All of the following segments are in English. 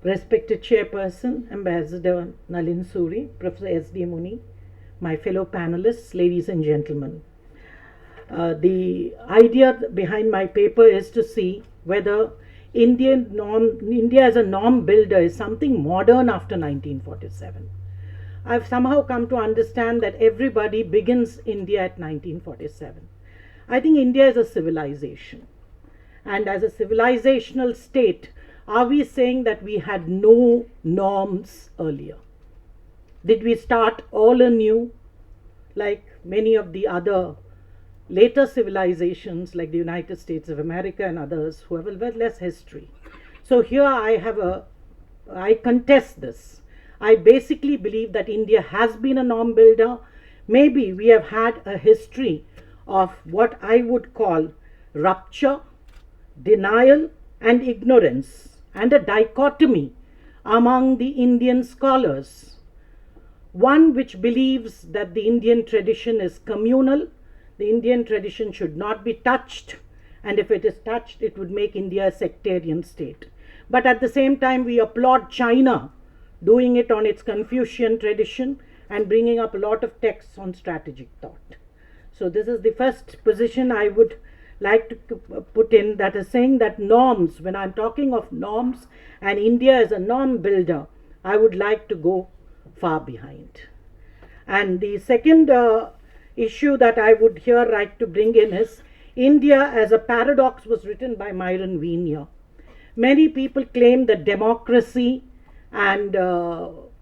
Respected Chairperson, Ambassador Nalin Suri, Professor S.D. Muni, my fellow panelists, ladies and gentlemen. The idea behind my paper is to see whether India as a norm builder is something modern after 1947. I've somehow come to understand that everybody begins India at 1947. I think India is a civilization. And as a civilizational state, are we saying that we had no norms earlier? Did we start all anew like many of the other later civilizations like the United States of America and others who have a lot less history? So here I contest this. I basically believe that India has been a norm builder. Maybe we have had a history of what I would call rupture, denial, and ignorance, and a dichotomy among the Indian scholars. One which believes that the Indian tradition is communal, the Indian tradition should not be touched, and if it is touched, it would make India a sectarian state. But at the same time, we applaud China doing it on its Confucian tradition and bringing up a lot of texts on strategic thought. So this is the first position I would like to put in, that is saying that norms, when I'm talking of norms and India as a norm builder, I would like to go far behind. And the second issue that I would here like to bring in is India as a Paradox was written by Myron Venier. Many people claim that democracy and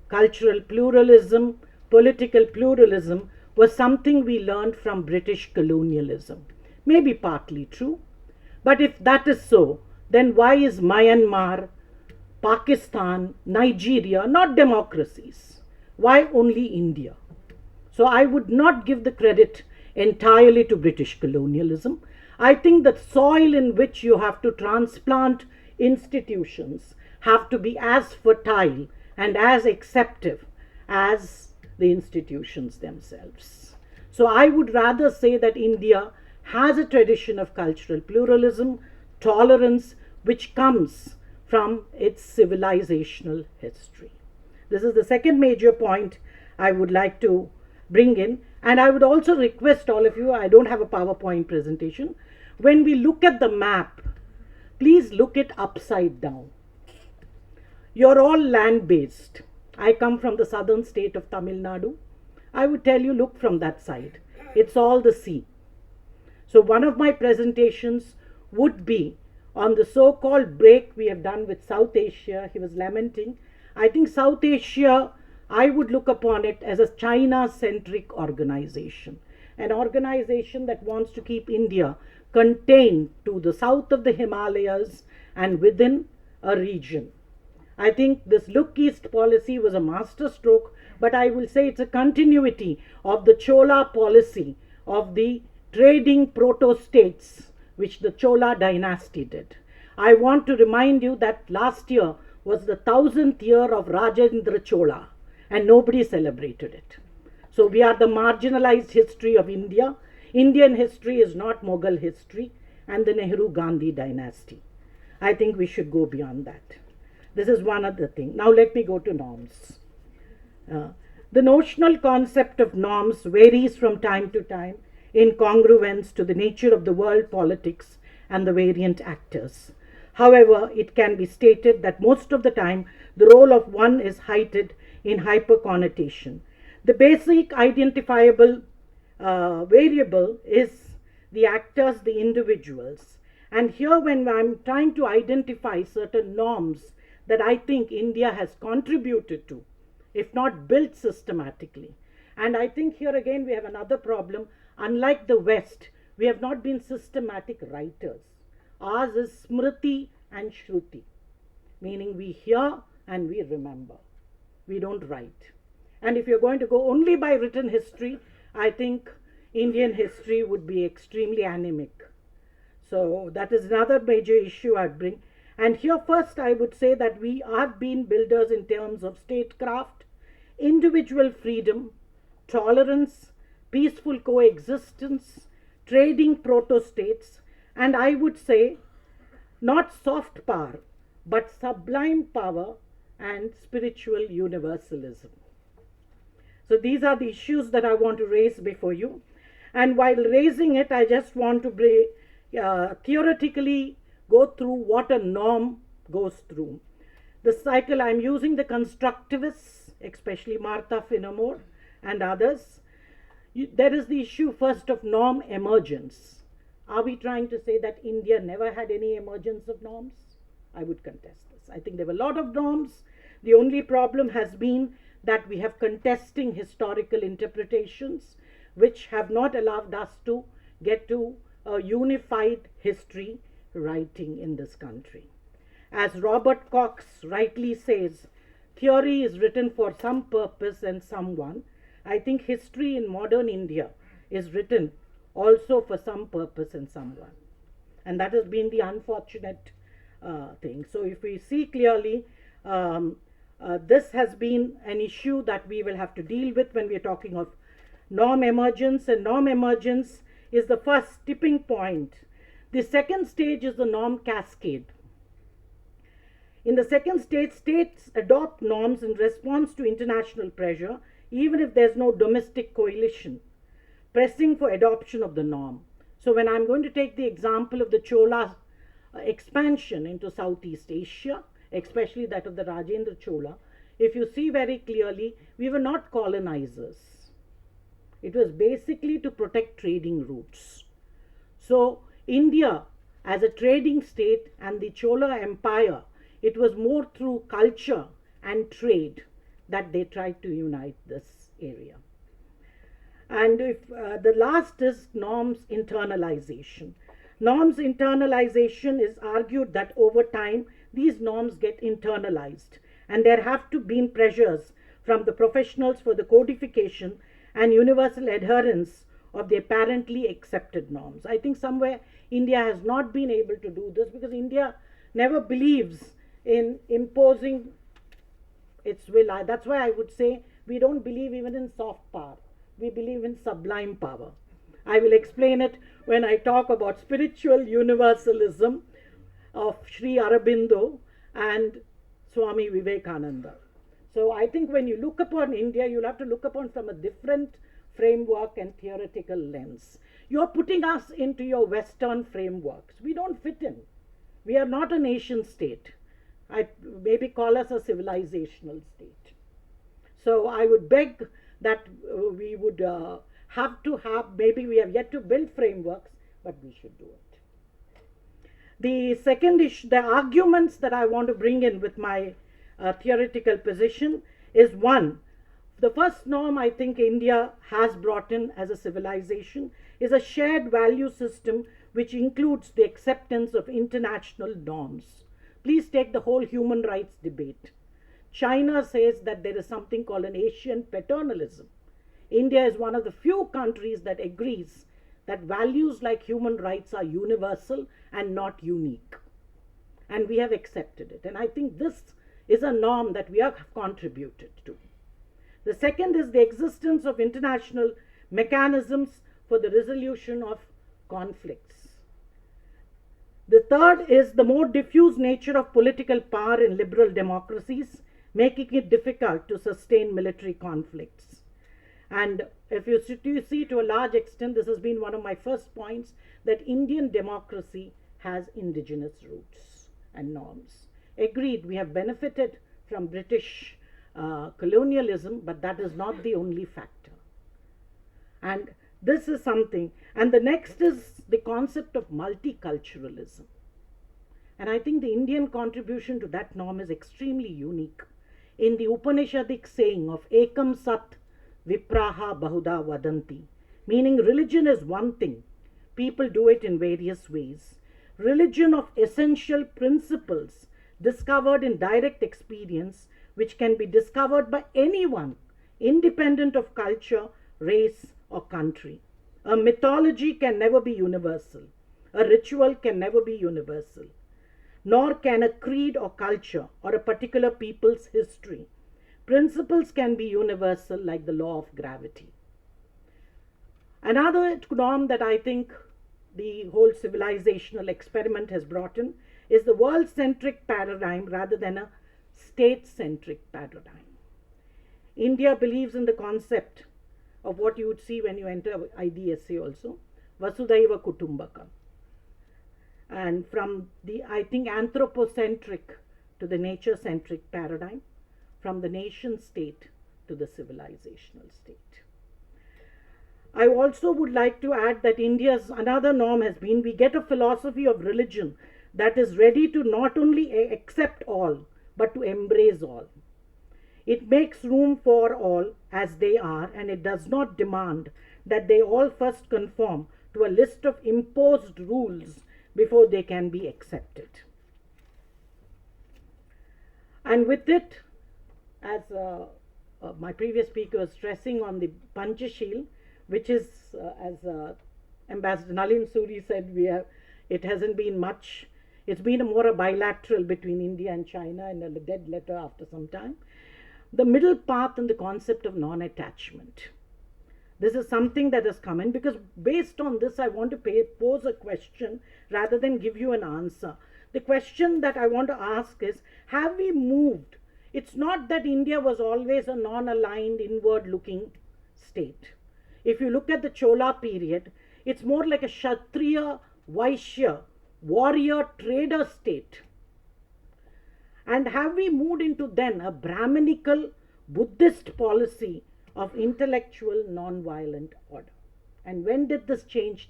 cultural pluralism, political pluralism was something we learned from British colonialism. Maybe partly true, but if that is so, then why is Myanmar, Pakistan, Nigeria not democracies? Why only India? So I would not give the credit entirely to British colonialism. I think the soil in which you have to transplant institutions have to be as fertile and as acceptive as the institutions themselves. So I would rather say that India has a tradition of cultural pluralism, tolerance, which comes from its civilizational history. This is the second major point I would like to bring in. And I would also request all of you, I don't have a PowerPoint presentation, when we look at the map, please look it upside down. You're all land-based. I come from the southern state of Tamil Nadu. I would tell you, look from that side. It's all the sea. So one of my presentations would be on the so-called break we have done with South Asia. He was lamenting. I think South Asia, I would look upon it as a China-centric organization. An organization that wants to keep India contained to the south of the Himalayas and within a region. I think this look east policy was a masterstroke, but I will say it's a continuity of the Chola policy of the trading proto-states which the Chola dynasty did. I want to remind you that last year was the 1000th year of Rajendra Chola and nobody celebrated it. So we are the marginalized history of India. Indian history is not Mughal history and the Nehru-Gandhi dynasty. I think we should go beyond that. This is one other thing. Now let me go to norms. The notional concept of norms varies from time to time in congruence to the nature of the world politics and the variant actors. However, it can be stated that most of the time the role of one is heightened in hyperconnotation. The basic identifiable variable is the actors, the individuals. And here when I'm trying to identify certain norms that I think India has contributed to, if not built systematically. And I think here again we have another problem. Unlike the West, we have not been systematic writers. Ours is smriti and shruti, meaning we hear and we remember. We don't write. And if you're going to go only by written history, I think Indian history would be extremely anemic. So that is another major issue I'd bring. And here first I would say that we have been builders in terms of statecraft, individual freedom, tolerance, peaceful coexistence, trading proto-states, and I would say not soft power, but sublime power and spiritual universalism. So these are the issues that I want to raise before you. And while raising it, I just want to theoretically go through what a norm goes through. The cycle, I'm using the constructivists, especially Martha Finnemore and others. There is the issue first of norm emergence. Are we trying to say that India never had any emergence of norms? I would contest this. I think there were a lot of norms. The only problem has been that we have contesting historical interpretations which have not allowed us to get to a unified history writing in this country. As Robert Cox rightly says, theory is written for some purpose and someone. I think history in modern India is written also for some purpose and someone. And that has been the unfortunate thing. So if we see clearly, this has been an issue that we will have to deal with when we are talking of norm emergence, and norm emergence is the first tipping point. The second stage is the norm cascade. In the second stage, states adopt norms in response to international pressure, even if there's no domestic coalition pressing for adoption of the norm. So when I'm going to take the example of the Chola expansion into Southeast Asia, especially that of the Rajendra Chola, if you see very clearly, we were not colonizers. It was basically to protect trading routes. So India as a trading state and the Chola Empire, it was more through culture and trade that they tried to unite this area. And if the last is norms internalization. Norms internalization is argued that over time these norms get internalized, and there have to be pressures from the professionals for the codification and universal adherence of the apparently accepted norms. I think somewhere India has not been able to do this because India never believes in imposing its will. That's why I would say we don't believe even in soft power. We believe in sublime power. I will explain it when I talk about spiritual universalism of Sri Aurobindo and Swami Vivekananda. So I think when you look upon India, you'll have to look upon from a different framework and theoretical lens. You're putting us into your Western frameworks. We don't fit in. We are not a nation state. I maybe call us a civilizational state. So I would beg that we would have to have, maybe we have yet to build frameworks, but we should do it. The second issue, the arguments that I want to bring in with my theoretical position is one, the first norm I think India has brought in as a civilization is a shared value system which includes the acceptance of international norms. Please take the whole human rights debate. China says that there is something called an Asian paternalism. India is one of the few countries that agrees that values like human rights are universal and not unique. And we have accepted it. And I think this is a norm that we have contributed to. The second is the existence of international mechanisms for the resolution of conflicts. The third is the more diffuse nature of political power in liberal democracies, making it difficult to sustain military conflicts. And if you see to a large extent, this has been one of my first points, that Indian democracy has indigenous roots and norms. Agreed, we have benefited from British colonialism, but that is not the only factor. And this is something. And the next is the concept of multiculturalism. And I think the Indian contribution to that norm is extremely unique. In the Upanishadic saying of Ekam Sat Vipraha Bahuda Vadanti, meaning religion is one thing, people do it in various ways. Religion of essential principles discovered in direct experience, which can be discovered by anyone, independent of culture, race, or country. A mythology can never be universal. A ritual can never be universal. Nor can a creed or culture or a particular people's history. Principles can be universal, like the law of gravity. Another norm that I think the whole civilizational experiment has brought in is the world-centric paradigm rather than a state-centric paradigm. India believes in the concept of what you would see when you enter IDSA also, Vasudhaiva Kutumbakam. And from the, I think, anthropocentric to the nature-centric paradigm, from the nation-state to the civilizational state. I also would like to add that India's another norm has been we get a philosophy of religion that is ready to not only accept all, but to embrace all. It makes room for all as they are, and it does not demand that they all first conform to a list of imposed rules before they can be accepted. And with it, as my previous speaker was stressing on the Panchashil, which is, as Ambassador Nalin Suri said, it hasn't been much. It's been more a bilateral between India and China, and a dead letter after some time. The middle path and the concept of non-attachment. This is something that has come in, because based on this I want to pose a question rather than give you an answer. The question that I want to ask is, have we moved? It's not that India was always a non-aligned, inward-looking state. If you look at the Chola period, it's more like a Kshatriya, Vaishya, warrior, trader state. And have we moved into then a Brahminical, Buddhist policy of intellectual, non-violent order? And when did this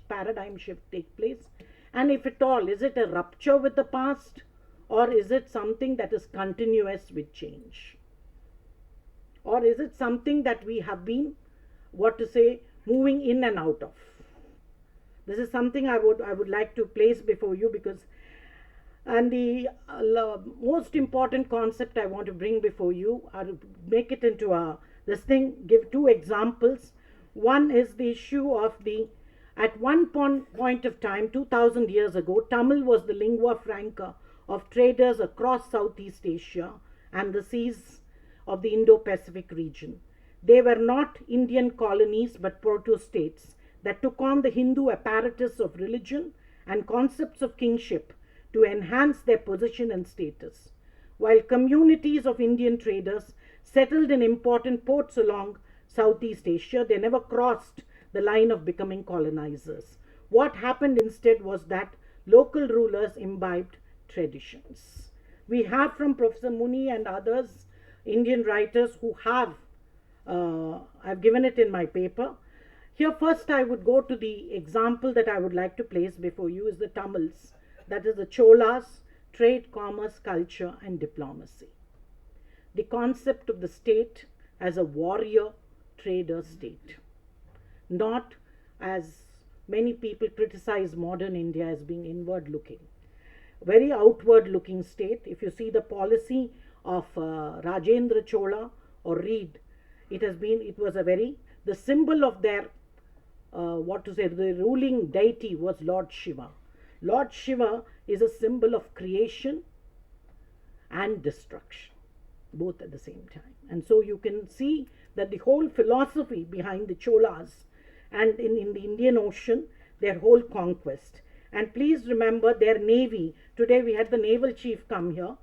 paradigm shift take place? And if at all, is it a rupture with the past, or is it something that is continuous with change? Or is it something that we have been, moving in and out of? This is something I would like to place before you, because, and the most important concept I want to bring before you, I'll make it into give two examples. One is the issue of at one point of time, 2000 years ago, Tamil was the lingua franca of traders across Southeast Asia and the seas of the Indo-Pacific region. They were not Indian colonies but proto-states that took on the Hindu apparatus of religion and concepts of kingship to enhance their position and status. While communities of Indian traders settled in important ports along Southeast Asia, they never crossed the line of becoming colonizers. What happened instead was that local rulers imbibed traditions. We have from Professor Muni and others, Indian writers who have, I've given it in my paper. Here first I would go to the example that I would like to place before you is the Tamils, that is the Cholas, trade, commerce, culture and diplomacy. The concept of the state as a warrior trader state, not as many people criticize modern India as being inward looking. Very outward looking state. If you see the policy of Rajendra Chola or Reed, the symbol of their, the ruling deity was Lord Shiva. Lord Shiva is a symbol of creation and destruction, both at the same time. And so you can see that the whole philosophy behind the Cholas and in the Indian Ocean, their whole conquest. And please remember their navy. Today we had the naval chief come here.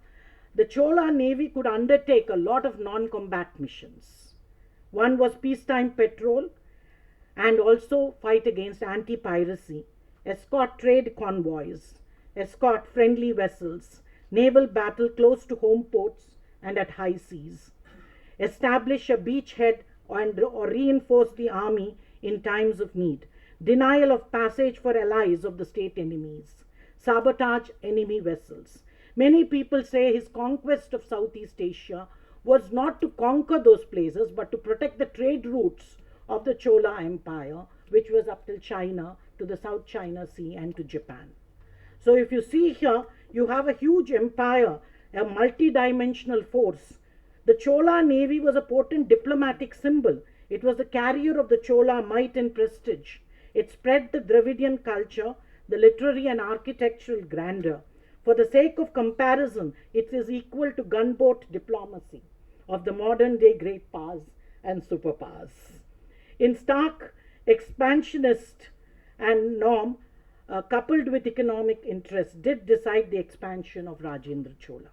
The Chola navy could undertake a lot of non-combat missions. One was peacetime patrol and also fight against anti-piracy, escort trade convoys, escort friendly vessels, naval battle close to home ports and at high seas, establish a beachhead or reinforce the army in times of need, denial of passage for allies of the state enemies, sabotage enemy vessels. Many people say his conquest of Southeast Asia was not to conquer those places but to protect the trade routes of the Chola Empire, which was up till China, to the South China Sea and to Japan. So if you see here, you have a huge empire, a multi-dimensional force. The Chola navy was a potent diplomatic symbol. It was the carrier of the Chola might and prestige. It spread the Dravidian culture, the literary and architectural grandeur. For the sake of comparison, it is equal to gunboat diplomacy of the modern day great powers and superpowers. In stark expansionist and norm, coupled with economic interest, did decide the expansion of Rajendra Chola.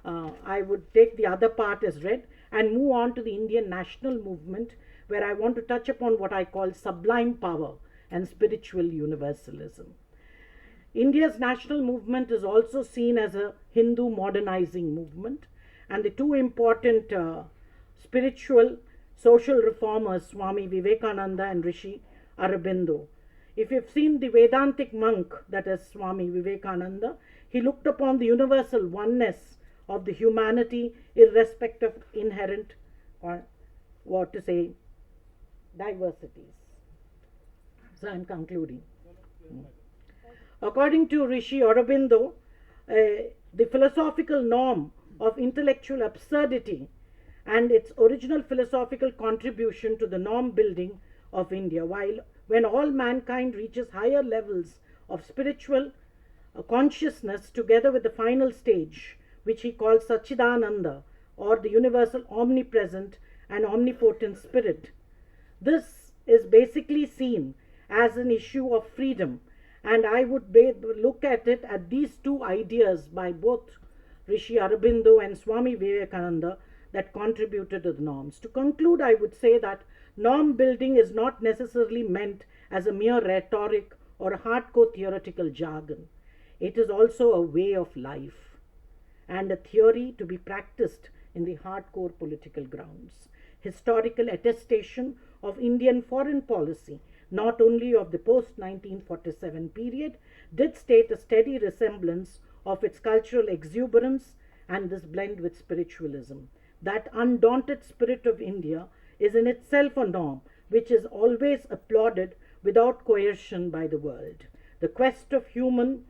I would take the other part as read and move on to the Indian national movement, where I want to touch upon what I call sublime power and spiritual universalism. India's national movement is also seen as a Hindu modernizing movement, and the two important spiritual social reformers, Swami Vivekananda and Rishi Aurobindo. If you've seen the Vedantic monk, that is Swami Vivekananda, he looked upon the universal oneness of the humanity irrespective of inherent, diversities. So I'm concluding. According to Rishi Aurobindo, the philosophical norm of intellectual absurdity and its original philosophical contribution to the norm building of India, when all mankind reaches higher levels of spiritual consciousness together with the final stage, which he calls Satchidananda, or the universal omnipresent and omnipotent spirit. This is basically seen as an issue of freedom, and I would look at it at these two ideas by both Rishi Aurobindo and Swami Vivekananda that contributed to the norms. To conclude, I would say that norm building is not necessarily meant as a mere rhetoric or a hardcore theoretical jargon. It is also a way of life and a theory to be practiced in the hardcore political grounds. Historical attestation of Indian foreign policy, not only of the post-1947 period, did state a steady resemblance of its cultural exuberance and this blend with spiritualism. That undaunted spirit of India is in itself a norm which is always applauded without coercion by the world. The quest of human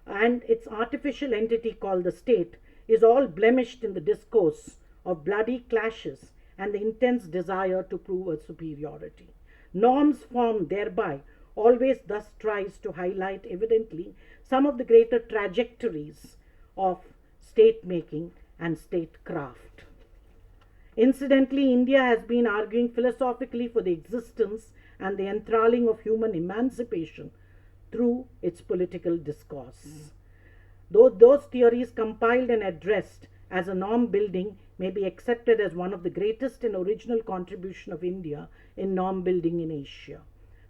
and its artificial entity called the state is all blemished in the discourse of bloody clashes and the intense desire to prove a superiority. Norms formed thereby always thus tries to highlight evidently some of the greater trajectories of state making and statecraft. Incidentally, India has been arguing philosophically for the existence and the enthralling of human emancipation through its political discourse. Though those theories compiled and addressed as a norm building may be accepted as one of the greatest and original contribution of India in norm building in Asia.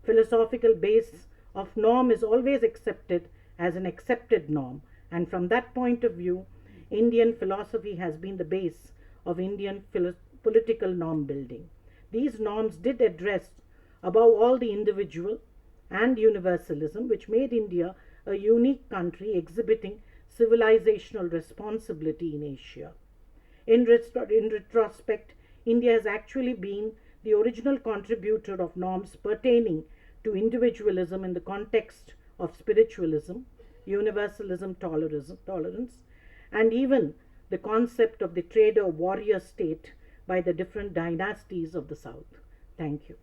Philosophical base of norm is always accepted as an accepted norm, and from that point of view, Indian philosophy has been the base of Indian political norm building. These norms did address above all the individual and universalism, which made India a unique country exhibiting civilizational responsibility in Asia. In retrospect, India has actually been the original contributor of norms pertaining to individualism in the context of spiritualism, universalism, tolerance, and even the concept of the trader warrior state by the different dynasties of the South. Thank you.